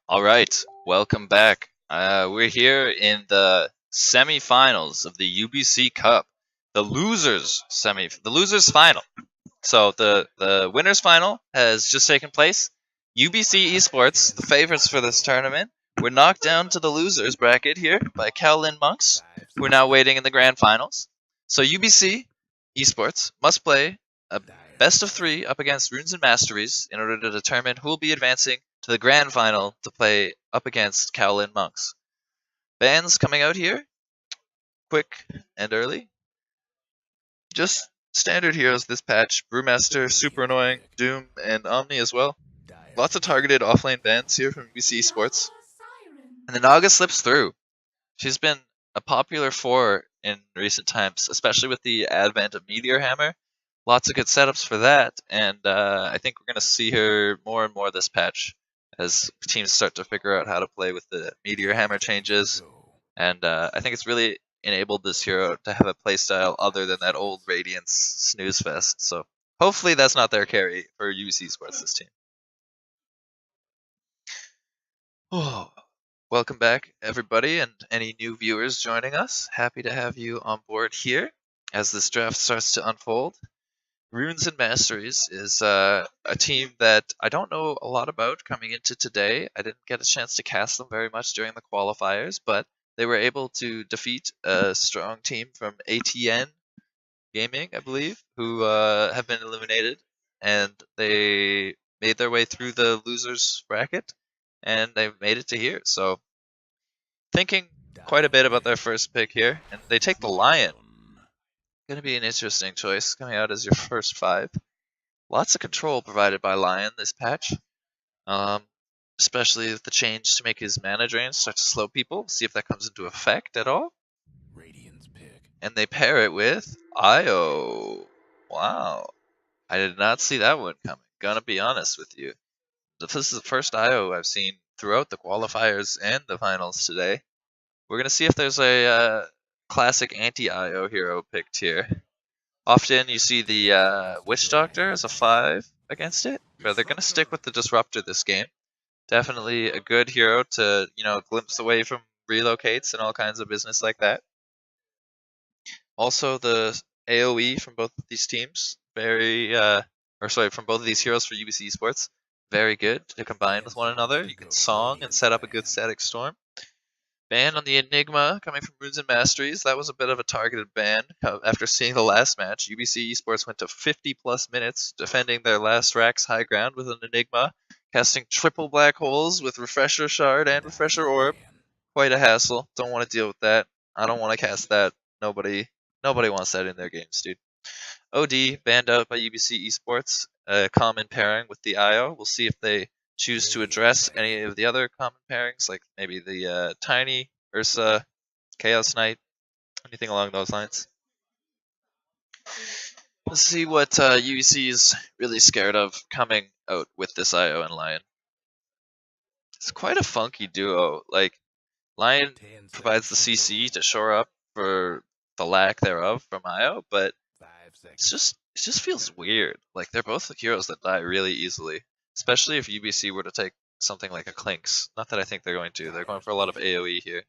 All right, welcome back. We're here in the semifinals of the UBC Cup, the losers final. So the winners final has just taken place. UBC eSports, the favorites for this tournament, were knocked down to the losers bracket here by Kowlin Monks, who are now waiting in the grand finals. So UBC eSports must play a best of three up against Runes and Masteries in order to determine who will be advancing to the grand final to play up against Kowlin Monks. Bans coming out here, quick and early. Just standard heroes this patch. Brewmaster, super annoying. Doom, and Omni as well. Lots of targeted offlane bans here from UBC Esports. And the Naga slips through. She's been a popular four in recent times, especially with the advent of Meteor Hammer. Lots of good setups for that, and I think we're going to see her more and more this patch as teams start to figure out how to play with the Meteor Hammer changes. And I think it's really enabled this hero to have a playstyle other than that old Radiance snooze fest. So hopefully that's not their carry for UBC Sports this team. Oh, welcome back, everybody, and any new viewers joining us. Happy to have you on board here as this draft starts to unfold. Runes and Masteries is a team that I don't know a lot about coming into today. I didn't get a chance to cast them very much during the qualifiers, but they were able to defeat a strong team from ATN Gaming, I believe, who have been eliminated, and they made their way through the losers bracket, and they've made it to here. So, thinking quite a bit about their first pick here, and they take the Lion. Going to be an interesting choice coming out as your first 5. Lots of control provided by Lion this patch, especially with the change to make his mana drain start to slow people. See if that comes into effect at all. And they pair it with Io. Wow. I did not see that one coming. Gonna be honest with you. This is the first Io I've seen throughout the qualifiers and the finals today. We're gonna see if there's a classic anti-Io hero picked here. Often you see the Witch Doctor as a 5 against it, but they're gonna stick with the Disruptor this game. Definitely a good hero to, glimpse away from relocates and all kinds of business like that. Also, the AoE from both of these teams, from both of these heroes for UBC Esports, very good to combine with one another. You can song and set up a good static storm. Ban on the Enigma coming from Runes and Masteries. That was a bit of a targeted ban. After seeing the last match, UBC Esports went to 50 plus minutes defending their last Rax high ground with an Enigma, casting triple black holes with Refresher Shard and Refresher Orb. Quite a hassle. Don't want to deal with that. I don't want to cast that. Nobody wants that in their games, dude. OD banned out by UBC Esports. A common pairing with the IO. We'll see if they choose to address any of the other common pairings, like maybe the Tiny, Ursa, Chaos Knight, anything along those lines. Let's see what UBC is really scared of coming out with this IO and Lion. It's quite a funky duo. Like, Lion provides the CC to shore up for the lack thereof from IO, but it just feels weird. Like, they're both heroes that die really easily, especially if UBC were to take something like a Clinks. Not that I think they're going to. They're going for a lot of AoE here.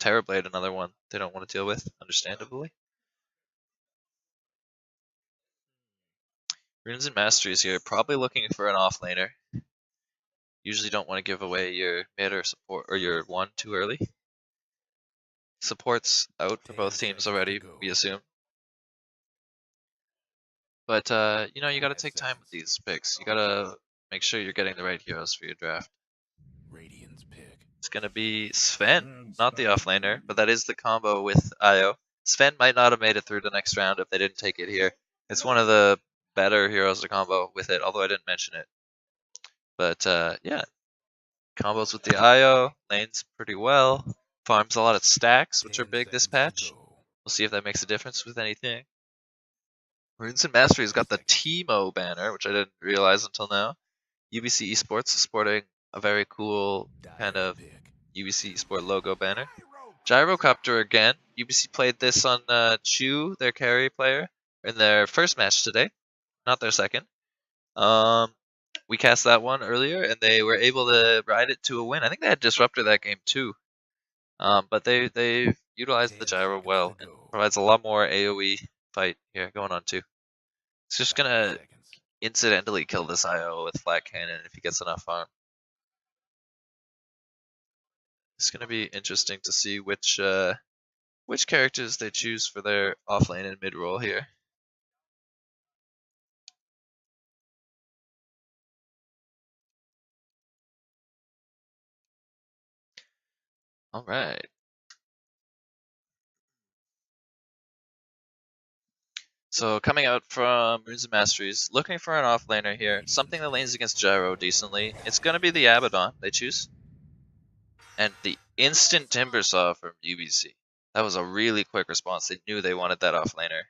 Terrorblade, another one they don't want to deal with, understandably. Runes and Masteries here, probably looking for an offlaner. Usually don't want to give away your mid or support or your 1 too early. Support's out for both teams already, we assume. But, you gotta take time with these picks. You gotta make sure you're getting the right heroes for your draft. It's gonna be Sven, not the offlaner, but that is the combo with Io. Sven might not have made it through the next round if they didn't take it here. It's one of the better heroes to combo with it, although I didn't mention it. But, yeah. Combos with the Io, lanes pretty well. Farms a lot of stacks, which are big this patch. We'll see if that makes a difference with anything. Runes and Masteries got the Teemo banner, which I didn't realize until now. UBC Esports is sporting a very cool kind of UBC Esport logo banner. Gyrocopter again. UBC played this on Chu, their carry player, in their first match today, not their second. we cast that one earlier, and they were able to ride it to a win. I think they had Disruptor that game too, but they utilized the 10 gyro seconds well to and go. provides a lot more AOE fight here going on too. It's just 5 gonna seconds. incidentally kill this IO with flat cannon if he gets enough farm. It's gonna be interesting to see which characters they choose for their off lane and mid role here. All right. So coming out from Runes and Masteries, looking for an offlaner here, something that lanes against Gyro decently. It's gonna be the Abaddon they choose, and the instant Timbersaw from UBC. That was a really quick response. They knew they wanted that offlaner.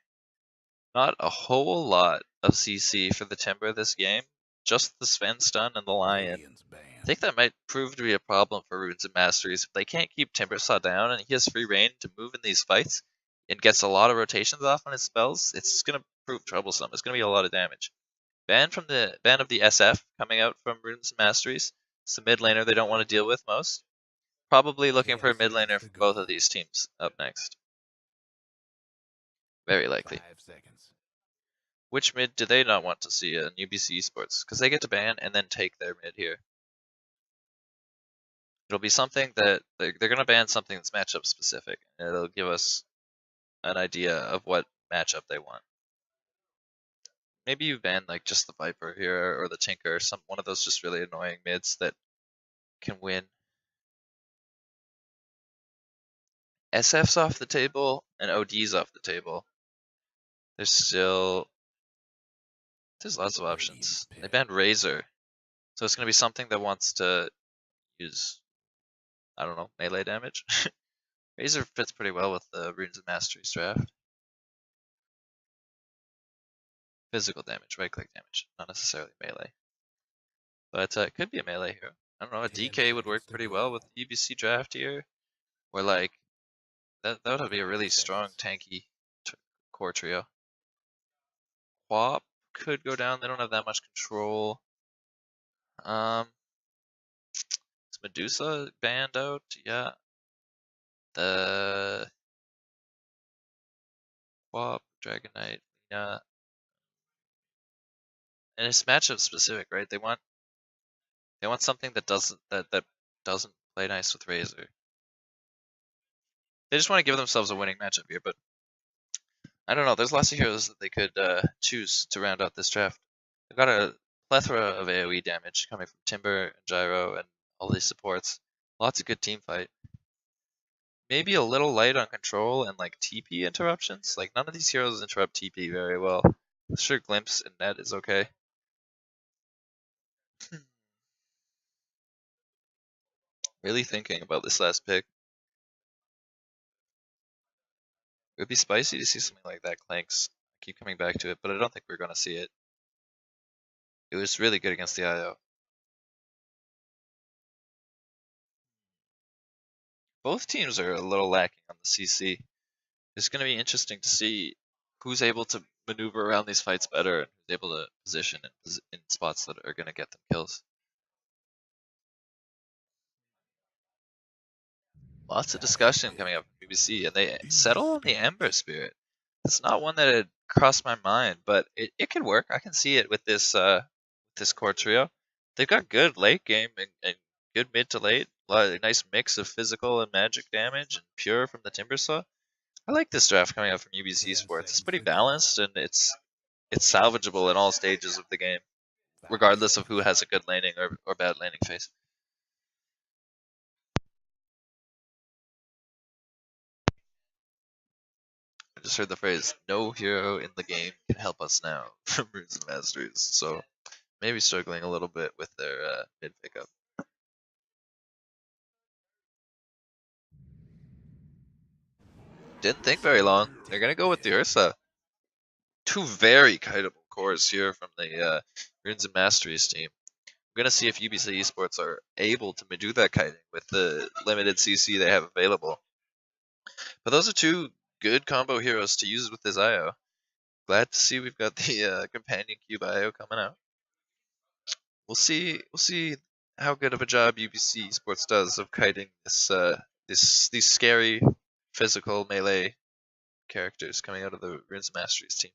Not a whole lot of CC for the Timber this game, just the Sven stun and the Lion. Radiant's I banned. think that might prove to be a problem for Runes and Masteries. If they can't keep Timbersaw down and he has free reign to move in these fights and gets a lot of rotations off on his spells, it's going to prove troublesome. It's going to be a lot of damage. Ban of the SF coming out from Runes and Masteries. It's the mid laner they don't want to deal with most. Probably looking 10 for a mid seconds laner to from both of go. these teams up next. Very likely. 5 seconds. Which mid do they not want to see in UBC eSports? Because they get to ban and then take their mid here. It'll be something that they're going to ban something that's matchup specific. And it'll give us an idea of what matchup they want. Maybe you ban like just the Viper here or the Tinker, or one of those just really annoying mids that can win. SF's off the table and OD's off the table. There's lots of options. They banned Razor, so it's gonna be something that wants to use, I don't know, melee damage. Razor fits pretty well with the Runes and Masteries draft. Physical damage, right click damage, not necessarily melee. But it could be a melee hero. I don't know, a 10 DK would work seconds to pretty well with go. the UBC draft here. Or like, that would be a 5 really strong seconds. tanky core trio. Quap could go down, they don't have that much control. Is Medusa banned out? Yeah. The Quap, Dragon Knight, yeah. And it's matchup specific, right? They want something that doesn't play nice with Razor. They just want to give themselves a winning matchup here, but I don't know. There's lots of heroes that they could choose to round out this draft. They've got a plethora of AoE damage coming from Timber, and Gyro, and all these supports. Lots of good team fight. Maybe a little light on control and like TP interruptions. Like none of these heroes interrupt TP very well. Sure, Glimpse and Net is okay. Really thinking about this last pick. It would be spicy to see something like that Clanks. I keep coming back to it, but I don't think we're going to see it. It was really good against the IO. Both teams are a little lacking on the CC. It's going to be interesting to see who's able to maneuver around these fights better and who's able to position in spots that are going to get them kills. Lots of 5 discussion seconds. coming up from UBC, and they settle on the Ember Spirit. It's not one that had crossed my mind, but it could work. I can see it with this core trio. They've got good late game and good mid to late. A nice mix of physical and magic damage and pure from the Timbersaw. I like this draft coming out from UBC 10 Sports. It's seconds pretty to go. balanced and it's salvageable in all stages of the game, 5 regardless of who seconds. has a good laning or bad laning phase. I just heard the phrase, no hero in the game can help us now from Runes and Masteries. So maybe struggling a little bit with their mid pickup. Didn't think very long. They're going to go with the Ursa. Two very kiteable cores here from the Runes and Masteries team. I'm going to see if UBC Esports are able to do that kiting with the limited CC they have available. But those are two good combo heroes to use with this IO. Glad to see we've got the Companion Cube IO coming out. We'll see how good of a job UBC eSports does of kiting these scary physical melee characters coming out of the Runes Masteries team.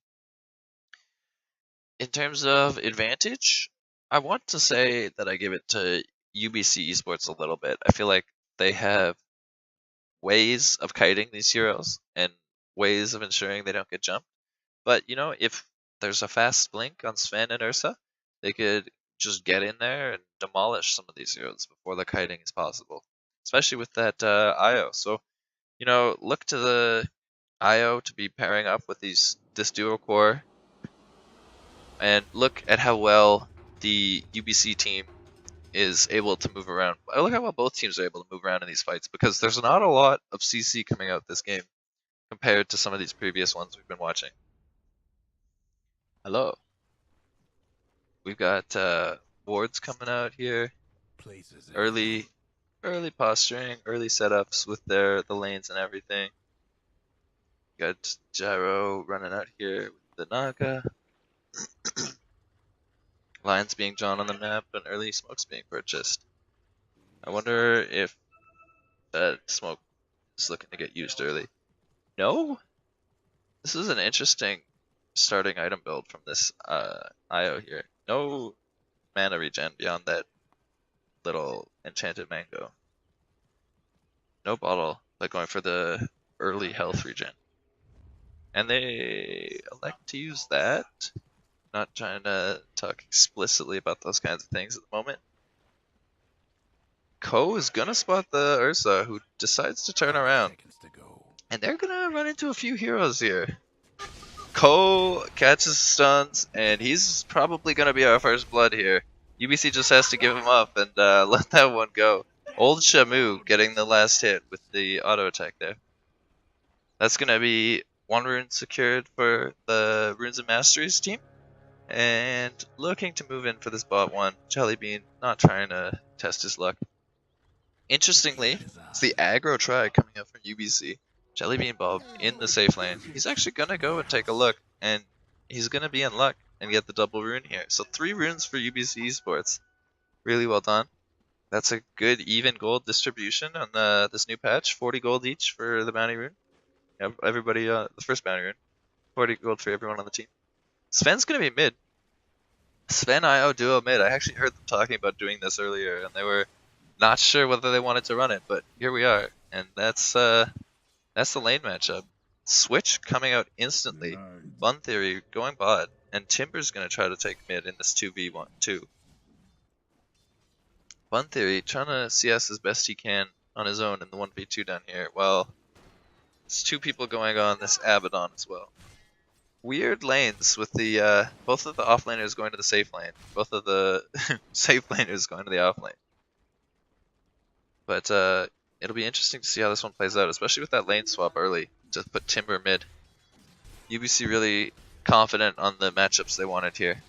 In terms of advantage, I want to say that I give it to UBC eSports a little bit. I feel like they have ways of kiting these heroes and ways of ensuring they don't get jumped. But you know, if there's a fast blink on Sven and Ursa, they could just get in there and demolish some of these heroes before the kiting is possible. Especially with that IO. So, you know, look to the IO to be pairing up with this duo core, and look at how well the UBC team is able to move around. Look how well both teams are able to move around in these fights, because there's not a lot of CC coming out this game compared to some of these previous ones we've been watching. Hello. We've got wards coming out here. Early posturing, early setups with the lanes and everything. Got Gyro running out here with the Naga. Lines being drawn on the map and early smokes being purchased. I wonder if that smoke is looking to get used early. No? This is an interesting starting item build from this IO here. No mana regen beyond that little enchanted mango. No bottle, but going for the early health regen. And they elect to use that. Not trying to talk explicitly about those kinds of things at the moment. Ko is gonna spot the Ursa, who decides to turn around. And they're gonna run into a few heroes here. Ko catches stuns, and he's probably gonna be our first blood here. UBC just has to give him up and let that one go. Old Shamu getting the last hit with the auto attack there. That's gonna be one rune secured for the Runes and Masteries team. And looking to move in for this bot one. Jellybean not trying to test his luck. Interestingly, it's the aggro try coming up from UBC. Jellybean Bob in the safe lane. He's actually gonna go and take a look, and he's gonna be in luck and get the double rune here. So 3 runes for UBC eSports. Really well done. That's a good even gold distribution on this new patch. 40 gold each for the bounty rune. Everybody, the first bounty rune. 40 gold for everyone on the team. Sven's gonna be mid. Sven IO duo mid. I actually heard them talking about doing this earlier, and they were not sure whether they wanted to run it, but here we are, and that's the lane matchup. Switch coming out instantly. Bun Theory going bot, and Timber's gonna try to take mid in this 2v1-2. Bun Theory trying to CS as best he can on his own in the 1v2 down here, while there's 2 people going on this Abaddon as well. Weird lanes with the both of the off laners going to the safe lane, both of the safe laners going to the off lane. But it'll be interesting to see how this one plays out, especially with that lane swap early to put Timber mid. UBC really confident on the matchups they wanted here.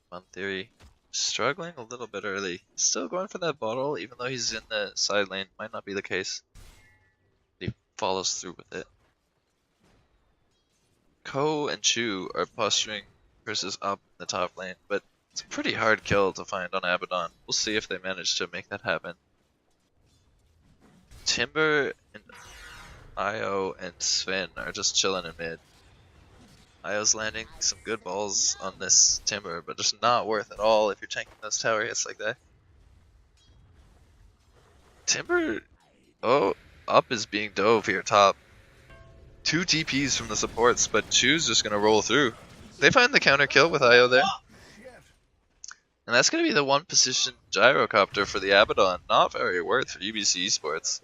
Fun Theory struggling a little bit early. Still going for that bottle, even though he's in the side lane. Might not be the case. He follows through with it. Ko and Chu are posturing versus up in the top lane, but it's a pretty hard kill to find on Abaddon. We'll see if they manage to make that happen. Timber and IO and Sven are just chilling in mid. IO's landing some good balls on this Timber, but just not worth at all if you're tanking those tower hits like that. Timber, oh, up is being dove here top. 2 TPs from the supports, but Chu's just gonna roll through. They find the counter kill with IO there. And that's going to be the 1 position gyrocopter for the Abaddon. Not very worth for UBC eSports.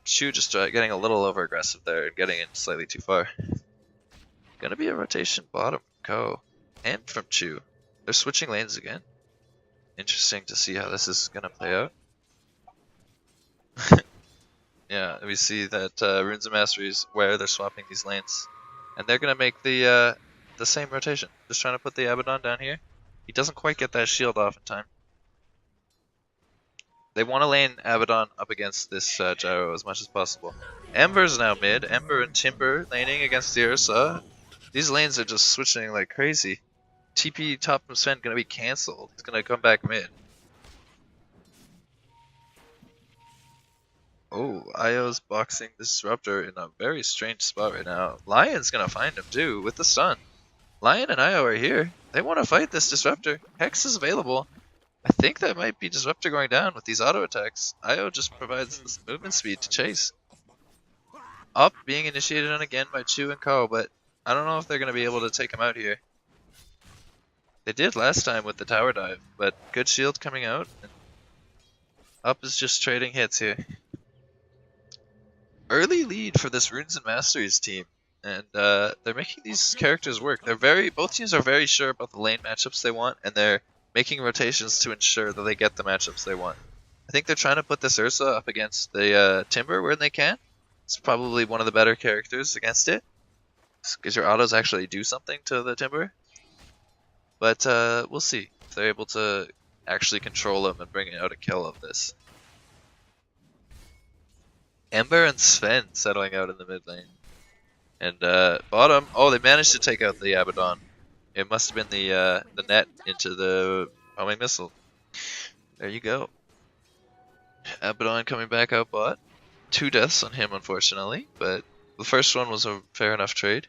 Chu just getting a little over aggressive there and getting in slightly too far. Going to be a rotation bottom from Ko and from Chu. They're switching lanes again. Interesting to see how this is going to play out. Yeah, we see that Runes and Masteries where they're swapping these lanes. And they're going to make the same rotation. Just trying to put the Abaddon down here. He doesn't quite get that shield off in time. They want to lane Abaddon up against this Gyro as much as possible. Ember's now mid. Ember and Timber laning against the Ursa. These lanes are just switching like crazy. TP top from Sven gonna be cancelled. He's gonna come back mid. Oh, Io's boxing Disruptor in a very strange spot right now. Lion's gonna find him too with the stun. Lion and Io are here. They want to fight this Disruptor. Hex is available. I think that might be Disruptor going down with these auto attacks. Io just provides this movement speed to chase. Up being initiated on again by Chu and Ko, but I don't know if they're going to be able to take him out here. They did last time with the tower dive, but good shield coming out. And Up is just trading hits here. Early lead for this Runes and Masteries team, and they're making these characters work. Both teams are very sure about the lane matchups they want, and they're making rotations to ensure that they get the matchups they want. I think they're trying to put this Ursa up against the Timber when they can. It's probably one of the better characters against it, because your autos actually do something to the Timber. But we'll see if they're able to actually control them and bring out a kill of this. Ember and Sven settling out in the mid lane. And bottom, oh, they managed to take out the Abaddon. It must have been the net into the homing missile. There you go. Abaddon coming back out bot. 2 deaths on him, unfortunately, but the first one was a fair enough trade.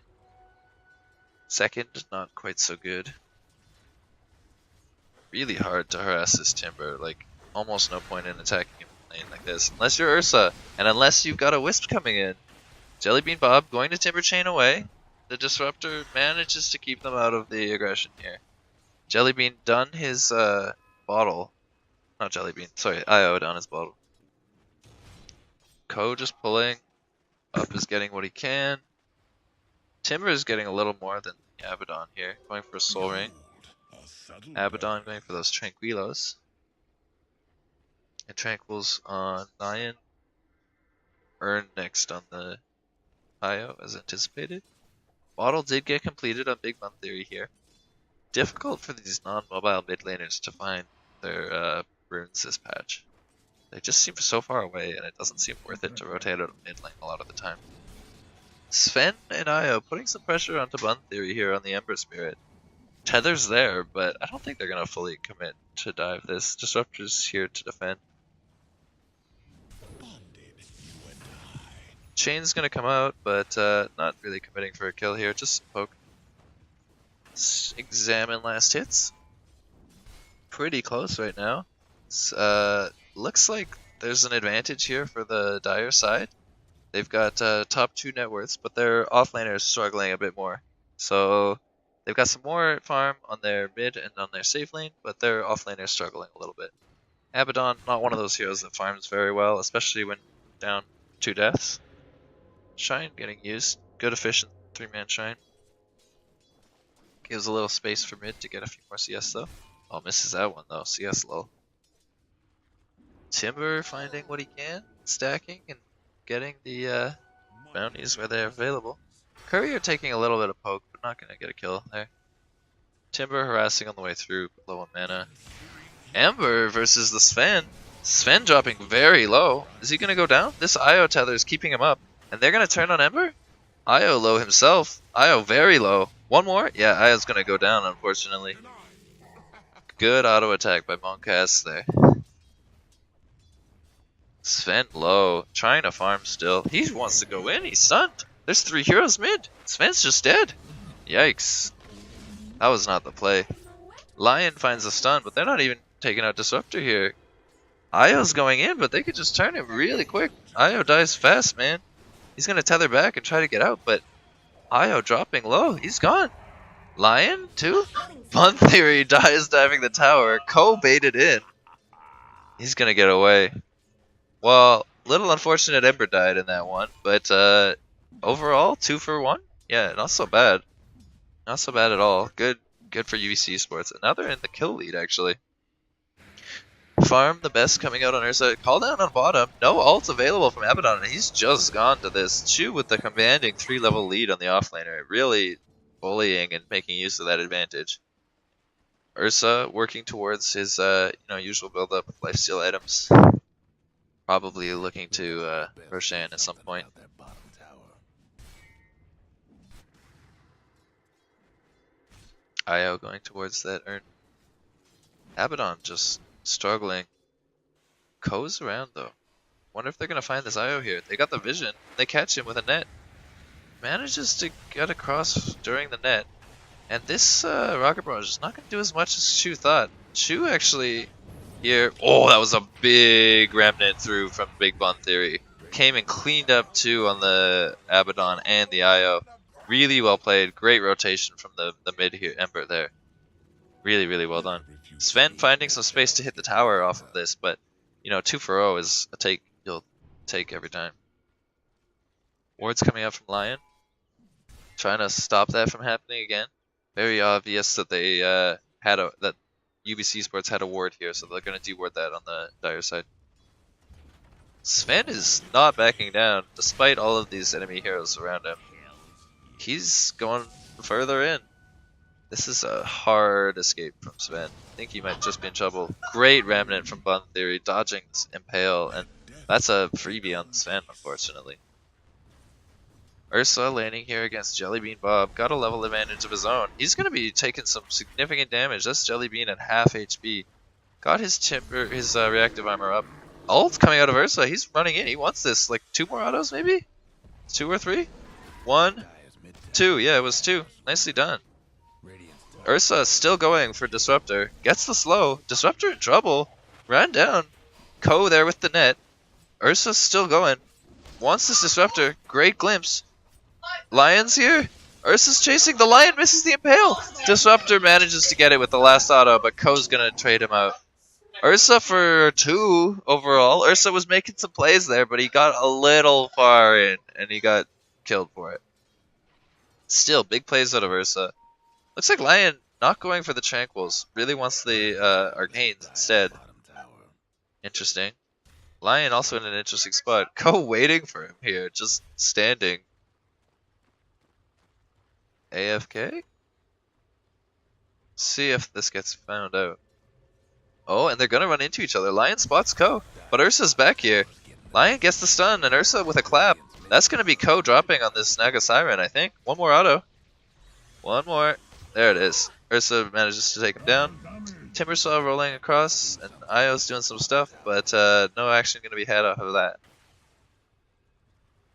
Second, not quite so good. Really hard to harass this Timber, like almost no point in attacking him in a lane like this. Unless you're Ursa, and unless you've got a Wisp coming in. Jellybean Bob going to Timber Chain away. The Disruptor manages to keep them out of the aggression here. Jellybean done his bottle. Not Jellybean, sorry, Io done his bottle. Ko just pulling. Up is getting what he can. Timber is getting a little more than Abaddon here. Going for a Soul Ring. Abaddon going for those Tranquilos. And Tranquils on Lion. Earn next on the Io as anticipated. Bottle did get completed on Big Bun Theory here. Difficult for these non-mobile mid laners to find their runes this patch. They just seem so far away, and it doesn't seem worth it to rotate out of mid lane a lot of the time. Sven and Io putting some pressure onto Bun Theory here on the Ember Spirit. Tether's there, but I don't think they're going to fully commit to dive this. Disruptor's here to defend. Chain's going to come out, but not really committing for a kill here, just poke. Let's examine last hits. Pretty close right now. Looks like there's an advantage here for the Dire side. They've got top 2 net worths, but their offlaner is struggling a bit more. So they've got some more farm on their mid and on their safe lane, but their offlaner is struggling a little bit. Abaddon, not one of those heroes that farms very well, especially when down 2 deaths. Shine getting used. Good efficient 3-man Shine. Gives a little space for mid to get a few more CS though. Oh, misses that one though. CS low. Timber finding what he can, stacking and getting the bounties where they're available. Courier taking a little bit of poke, but not going to get a kill there. Timber harassing on the way through, low on mana. Ember versus the Sven. Sven dropping very low. Is he going to go down? This Io tether is keeping him up. And they're going to turn on Ember? Io low himself. Io very low. One more? Yeah, Io's going to go down, unfortunately. Good auto attack by Monkas there. Sven low. Trying to farm still. He wants to go in. He's stunned. There's 3 heroes mid. Sven's just dead. Yikes. That was not the play. Lion finds a stun, but they're not even taking out Disruptor here. Io's going in, but they could just turn him really quick. Io dies fast, man. He's going to tether back and try to get out, but Io dropping low. He's gone. Lion, too? Bun Theory dies diving the tower. Ko baited in. He's going to get away. Well, little unfortunate Ember died in that one, but overall, 2 for 1? Yeah, not so bad. Not so bad at all. Good for UBC eSports. And now they're in the kill lead, actually. Farm the best coming out on Ursa. Call down on bottom. No ult available from Abaddon, and he's just gone to this. Chu with the commanding 3-level lead on the offlaner. Really bullying and making use of that advantage. Ursa working towards his usual build-up of lifesteal items. Probably looking to Roshan at some point. IO going towards that urn. Abaddon just struggling. Ko's around though. Wonder if they're gonna find this IO here. They got the vision. They catch him with a net. Manages to get across during the net. And this Rocket Barrage is not gonna do as much as Chu thought. Chu actually here. Oh, that was a big remnant through from Big Bun Theory. Came and cleaned up too on the Abaddon and the IO. Really well played. Great rotation from the mid here, Ember there. Really, really well done. Sven finding some space to hit the tower off of this, but you know, 2 for 0 is a take you'll take every time. Ward's coming up from Lion. Trying to stop that from happening again. Very obvious that they that UBC Esports had a ward here, so they're gonna deward that on the dire side. Sven is not backing down, despite all of these enemy heroes around him. He's going further in. This is a hard escape from Sven. I think he might just be in trouble. Great remnant from Bun Theory, dodging this Impale, and that's a freebie on Sven, unfortunately. Ursa landing here against Jellybean Bob. Got a level advantage of his own. He's going to be taking some significant damage. That's Jellybean at half HP. Got his reactive armor up. Ult coming out of Ursa. He's running in. He wants this. Like 2 more autos maybe? 2 or 3? 1, 2. Yeah, it was 2. Nicely done. Ursa still going for Disruptor. Gets the slow. Disruptor in trouble. Ran down. Ko there with the net. Ursa's still going. Wants this Disruptor. Great glimpse. Lion's here. Ursa's chasing. The Lion misses the Impale. Disruptor manages to get it with the last auto, but Ko's gonna trade him out. Ursa for 2 overall. Ursa was making some plays there, but he got a little far in, and he got killed for it. Still, big plays out of Ursa. Looks like Lion not going for the Tranquils. Really wants the Arcanes instead. Interesting. Lion also in an interesting spot. Ko waiting for him here, just standing. AFK? See if this gets found out. Oh, and they're gonna run into each other. Lion spots Ko, but Ursa's back here. Lion gets the stun, and Ursa with a clap. That's gonna be Ko dropping on this Naga Siren, I think. 1 more auto. 1 more. There it is. Ursa manages to take him down. Timbersaw rolling across, and Io's doing some stuff, but no action going to be had off of that.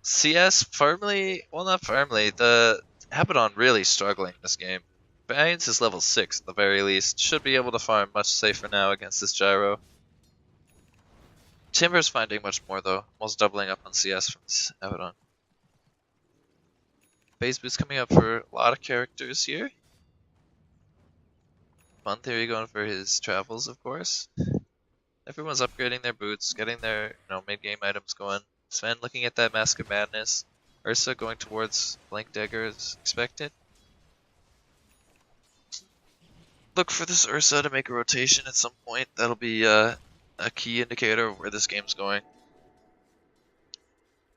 CS firmly, well not firmly, the Abaddon really struggling this game. Valiance is level 6 at the very least. Should be able to farm much safer now against this Gyro. Timber's finding much more though, almost doubling up on CS from this Abaddon. Phase boost coming up for a lot of characters here. Bun Theory going for his travels, of course. Everyone's upgrading their boots, getting their mid-game items going. Sven looking at that Mask of Madness. Ursa going towards Blink Dagger as expected. Look for this Ursa to make a rotation at some point. That'll be a key indicator of where this game's going.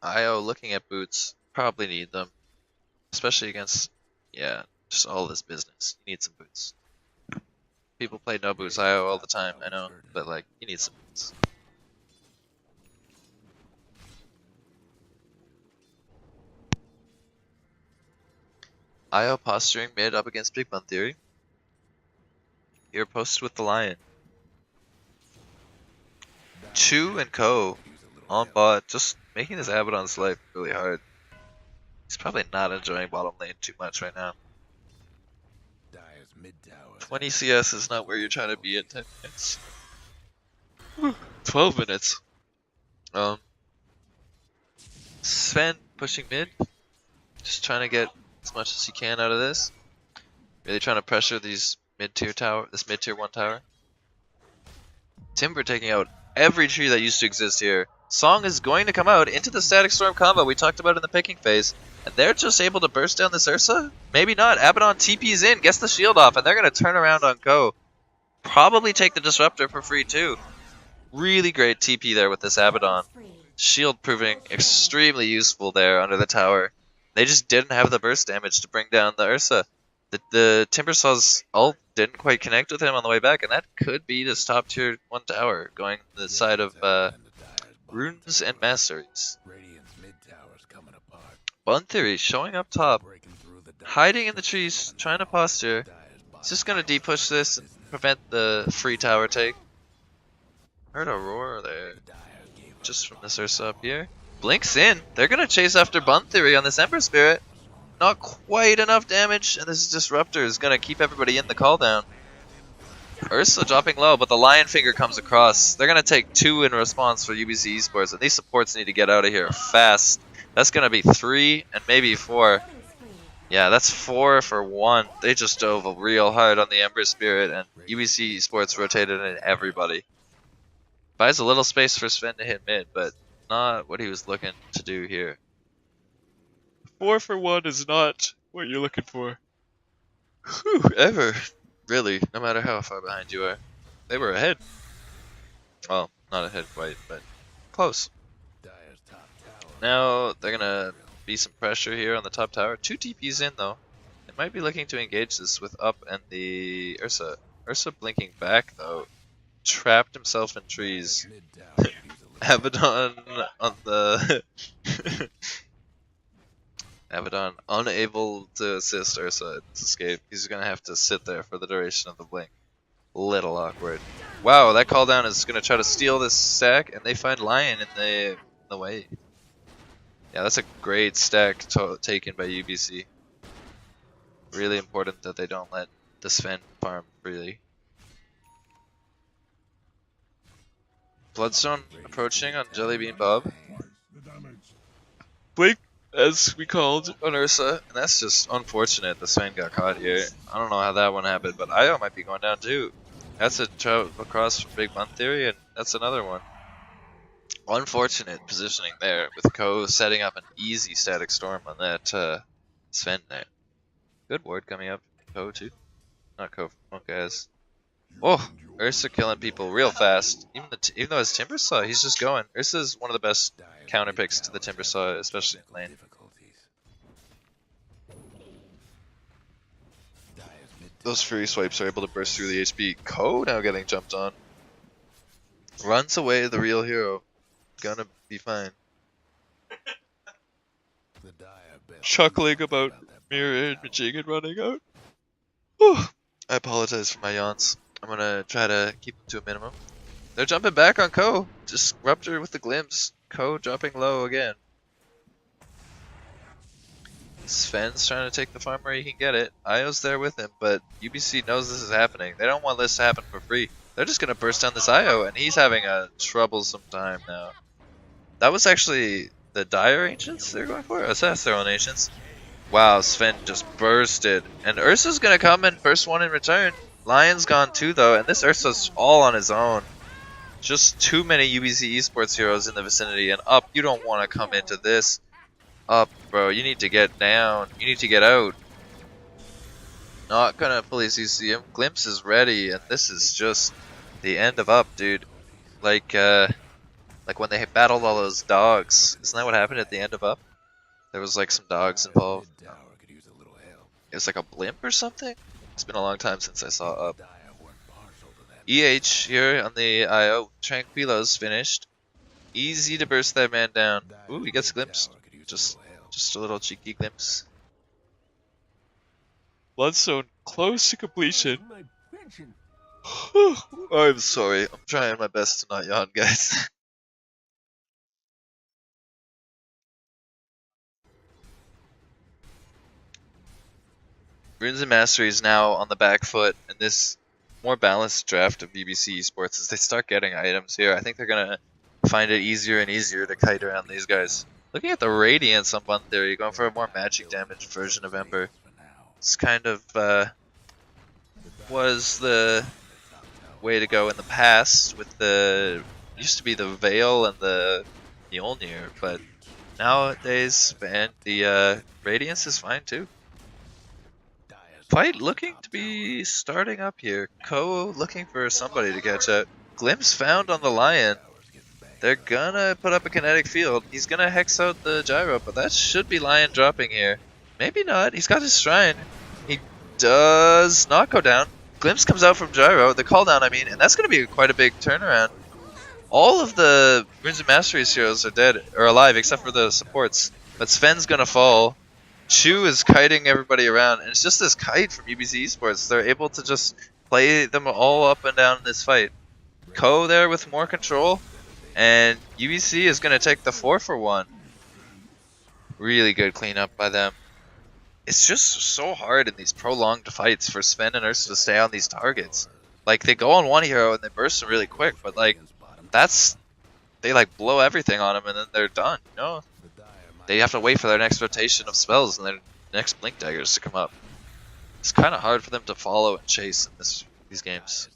IO looking at boots. Probably need them. Especially against, yeah, just all this business. You need some boots. People play no boots IO all the time, I know, but like, you need some boots. IO posturing mid up against Big Bun Theory. Here posted with the Lion. Chu and Ko on bot, just making this Abaddon's life really hard. He's probably not enjoying bottom lane too much right now. 20 CS is not where you're trying to be in 10 minutes. 12 minutes. Sven pushing mid. Just trying to get as much as he can out of this. Really trying to pressure these mid-tier tower, this mid-tier 1 tower. Timber taking out every tree that used to exist here. Song is going to come out into the Static Storm combo we talked about in the picking phase. And they're just able to burst down this Ursa? Maybe not. Abaddon TP's in, gets the shield off, and they're going to turn around on Ko. Probably take the Disruptor for free too. Really great TP there with this Abaddon. Shield proving extremely useful there under the tower. They just didn't have the burst damage to bring down the Ursa. The Timbersaw's ult didn't quite connect with him on the way back, and that could be this top tier 1 tower going to the side of Runes and Masteries. Bun Theory showing up top, hiding in the trees, trying to posture. He's just gonna D-push this and prevent the free tower take. Heard a roar there. Just from this Ursa up here. Blinks in. They're gonna chase after Bun Theory on this Ember Spirit. Not quite enough damage, and this Disruptor is gonna keep everybody in the call down. Ursa dropping low, but the Lion Finger comes across. They're gonna take 2 in response for UBC eSports, and these supports need to get out of here fast. That's gonna be 3 and maybe 4. Yeah, that's 4 for 1. They just dove real hard on the Ember Spirit, and UBC eSports rotated in everybody. Buys a little space for Sven to hit mid, but not what he was looking to do here. 4 for 1 is not what you're looking for. Whew, ever. Really, no matter how far behind you are. They were ahead. Well, not ahead quite, but close. Now, they're gonna be some pressure here on the top tower. 2 TPs in, though. They might be looking to engage this with Up and the Ursa. Ursa blinking back, though. Trapped himself in trees. Abaddon on the... Abaddon unable to assist Ursa in this escape. He's gonna have to sit there for the duration of the blink. Little awkward. Wow, that call down is gonna try to steal this stack, and they find Lion in the way. Yeah, that's a great stack taken by UBC. Really important that they don't let the Sven farm freely. Bloodstone approaching on Jellybean Bob. Blink, as we called on Ursa, and that's just unfortunate the Sven got caught here. I don't know how that one happened, but Io might be going down too. That's a trap across from Big Bun Theory, and that's another one. Unfortunate positioning there, with Ko setting up an easy static storm on that Sven there. Good ward coming up. Ko too. Not Ko, guys. Oh, Ursa killing people real fast. Even though his Timber Saw, he's just going. Ursa's one of the best counter picks to the Timber Saw, especially in lane. Those Fury Swipes are able to burst through the HP. Ko now getting jumped on. Runs away the real hero. Gonna be fine. Chuckling about mirror imaging and running out. Whew. I apologize for my yawns. I'm gonna try to keep them to a minimum. They're jumping back on Ko. Disruptor with the glimpse. Ko dropping low again. Sven's trying to take the farm where he can get it. Io's there with him, but UBC knows this is happening. They don't want this to happen for free. They're just gonna burst down this Io, and he's having a troublesome time now. That was actually the Dire Ancients they're going for? Assess their own Ancients. Wow, Sven just bursted. And Ursa's gonna come and burst one in return. Lion's gone too though, and this Ursa's all on his own. Just too many UBC eSports heroes in the vicinity, and Up, you don't want to come into this. Up, bro, you need to get down. You need to get out. Not gonna fully CC him. Glimpse is ready, and this is just the end of Up, dude. Like when they battled all those dogs. Isn't that what happened at the end of Up? There was like some dogs involved. It was like a blimp or something? It's been a long time since I saw Up. EH here on the IO. Tranquilo's finished. Easy to burst that man down. Ooh, he gets glimpsed. Just a little cheeky glimpse. Bloodstone close to completion. I'm sorry. I'm trying my best to not yawn, guys. Runes and Masteries now on the back foot in this more balanced draft of UBC eSports as they start getting items here. I think they're going to find it easier and easier to kite around these guys. Looking at the Radiance on Bun Theory, going for a more magic damage version of Ember. It's kind of was the way to go in the past with the used to be the Veil and the Mjolnir, but nowadays, man, the Radiance is fine too. Fight looking to be starting up here. Ko looking for somebody to catch up. Glimpse found on the Lion. They're gonna put up a kinetic field. He's gonna hex out the gyro, but that should be Lion dropping here. Maybe not. He's got his shrine. He does not go down. Glimpse comes out from gyro, the call down I mean, and that's gonna be quite a big turnaround. All of the Runes and Masteries heroes are dead, or alive, except for the supports. But Sven's gonna fall. Chu is kiting everybody around, and it's just this kite from UBC eSports. They're able to just play them all up and down in this fight. Ko there with more control, and UBC is going to take the 4-for-1. Really good cleanup by them. It's just so hard in these prolonged fights for Sven and Ursa to stay on these targets. Like, they go on one hero and they burst them really quick, but like, they like blow everything on them and then they're done, you know? They have to wait for their next rotation of spells and their next blink daggers to come up. It's kind of hard for them to follow and chase in these games.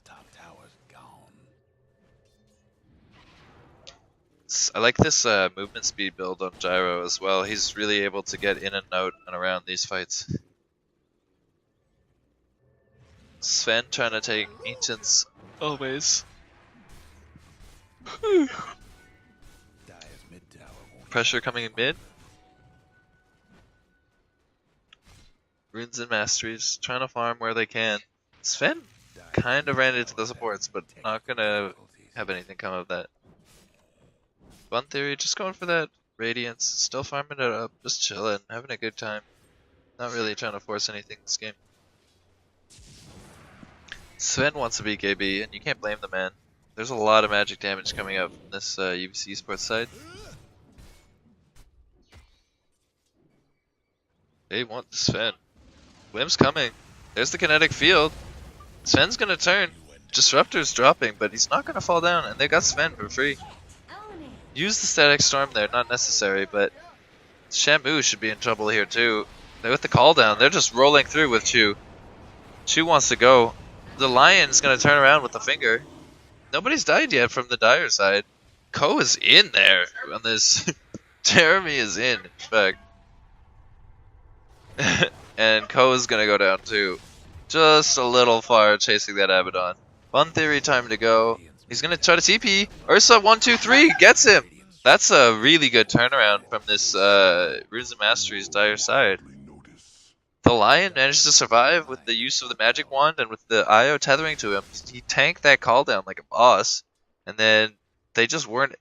I like this movement speed build on Gyro as well. He's really able to get in and out and around these fights. Sven trying to take Ancients always. Pressure coming in mid. Runes and Masteries trying to farm where they can. Sven kind of ran into the supports, but not gonna have anything come of that. Fun Theory just going for that Radiance, still farming it up, just chilling, having a good time. Not really trying to force anything this game. Sven wants to beat KB, and you can't blame the man. There's a lot of magic damage coming up from this UBC eSports side. They want Sven. Whim's coming. There's the kinetic field. Sven's gonna turn. Disruptor's dropping, but he's not gonna fall down, and they got Sven for free. Use the static storm there, not necessary, but Shamu should be in trouble here too. They're with the call down, they're just rolling through with Chu. Chu wants to go. The Lion's gonna turn around with the finger. Nobody's died yet from the Dire side. Ko is in there on this. Jeremy is in fact. And Ko is gonna go down too. Just a little far chasing that Abaddon. Fun Theory time to go. He's gonna try to TP. Ursa 1, 2, 3 gets him. That's a really good turnaround from this Runes and Masteries Dire side. The Lion managed to survive with the use of the magic wand and with the IO tethering to him. He tanked that call down like a boss, and then they just weren't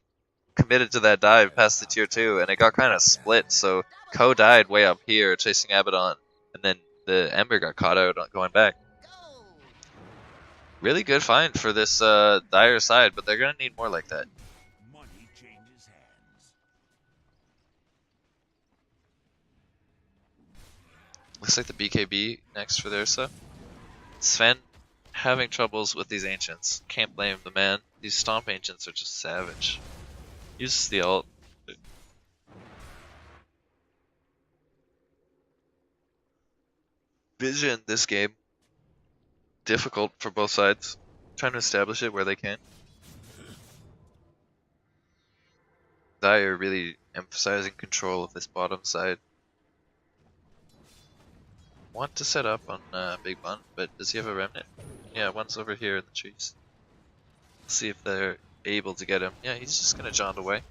committed to that dive past the tier 2, and it got kind of split. So Ko died way up here chasing Abaddon, and then the Ember got caught out going back. Really good find for this Dire side, but they're gonna need more like that. Looks like the BKB next for their Ursa. Sven having troubles with these Ancients. Can't blame the man. These Stomp Ancients are just savage. Uses the ult. Vision this game. Difficult for both sides. Trying to establish it where they can. Dire really emphasizing control of this bottom side. Want to set up on Big Bun, but does he have a remnant? Yeah, one's over here in the trees. Let's see if they're able to get him. Yeah, he's just gonna jaunt away.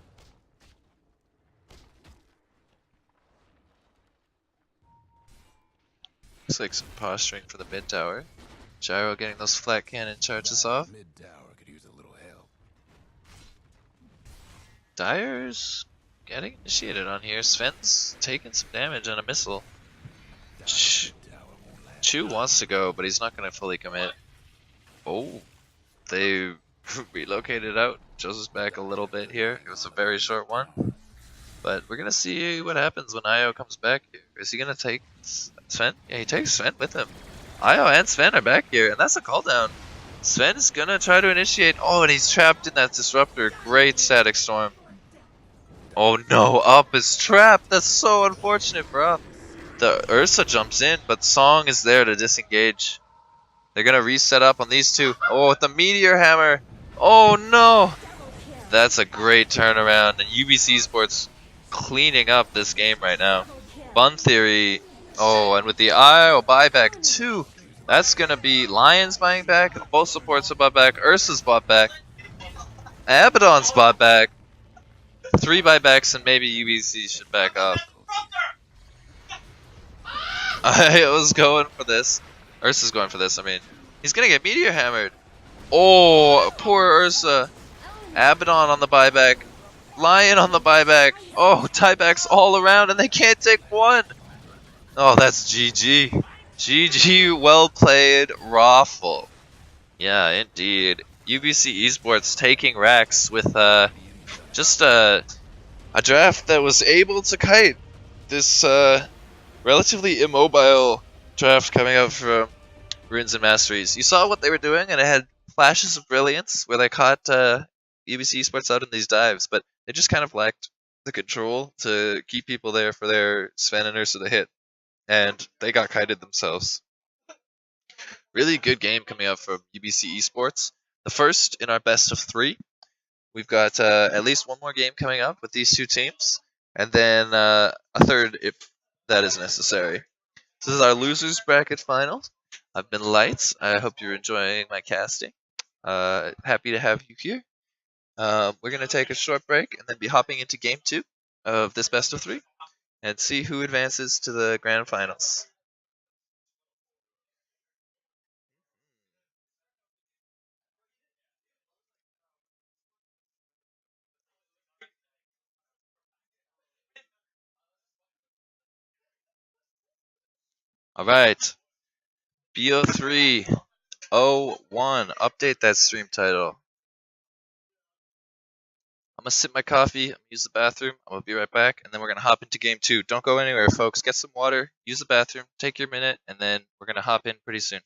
Looks like some posturing for the mid tower. Gyro getting those flat cannon charges off. Dire's getting initiated on here. Sven's taking some damage on a missile. Chu wants to go, but he's not going to fully commit. Oh, they relocated out. Joseph's back a little bit here. It was a very short one. But we're going to see what happens when Io comes back here. Is he going to take Sven? Yeah, he takes Sven with him. Io and Sven are back here, and that's a call down. Sven's going to try to initiate. Oh, and he's trapped in that disruptor. Great static storm. Oh no, up is trapped. That's so unfortunate, bro. The Ursa jumps in, but Song is there to disengage. They're gonna reset up on these two. Oh, with the Meteor Hammer. Oh no! That's a great turnaround, and UBC eSports cleaning up this game right now. Fun Theory. Oh, and with the IO buyback too. That's gonna be Lions buying back. Both supports are bought back. Ursa's bought back. Abaddon's bought back. 3 buybacks, and maybe UBC should back up. I was going for this. Ursa's going for this, I mean. He's gonna get Meteor Hammered. Oh, poor Ursa. Abaddon on the buyback. Lion on the buyback. Oh, tiebacks all around, and they can't take one. Oh, that's GG. GG, well played, Raffle. Yeah, indeed. UBC Esports taking Rex with just a draft that was able to kite this relatively immobile draft coming out from Runes and Masteries. You saw what they were doing, and it had flashes of brilliance where they caught UBC Esports out in these dives, but they just kind of lacked the control to keep people there for their Sven and Ursa to hit, and they got kited themselves. Really good game coming out from UBC Esports. The first in our best of 3. We've got at least one more game coming up with these 2 teams, and then a third if that is necessary. So this is our losers bracket finals. I've been Lights. I hope you're enjoying my casting. Happy to have you here. We're going to take a short break and then be hopping into game 2 of this best of 3 and see who advances to the grand finals. All right, BO301. Update that stream title. I'm gonna sip my coffee, use the bathroom. I'm gonna be right back, and then we're gonna hop into game 2. Don't go anywhere, folks. Get some water, use the bathroom, take your minute, and then we're gonna hop in pretty soon.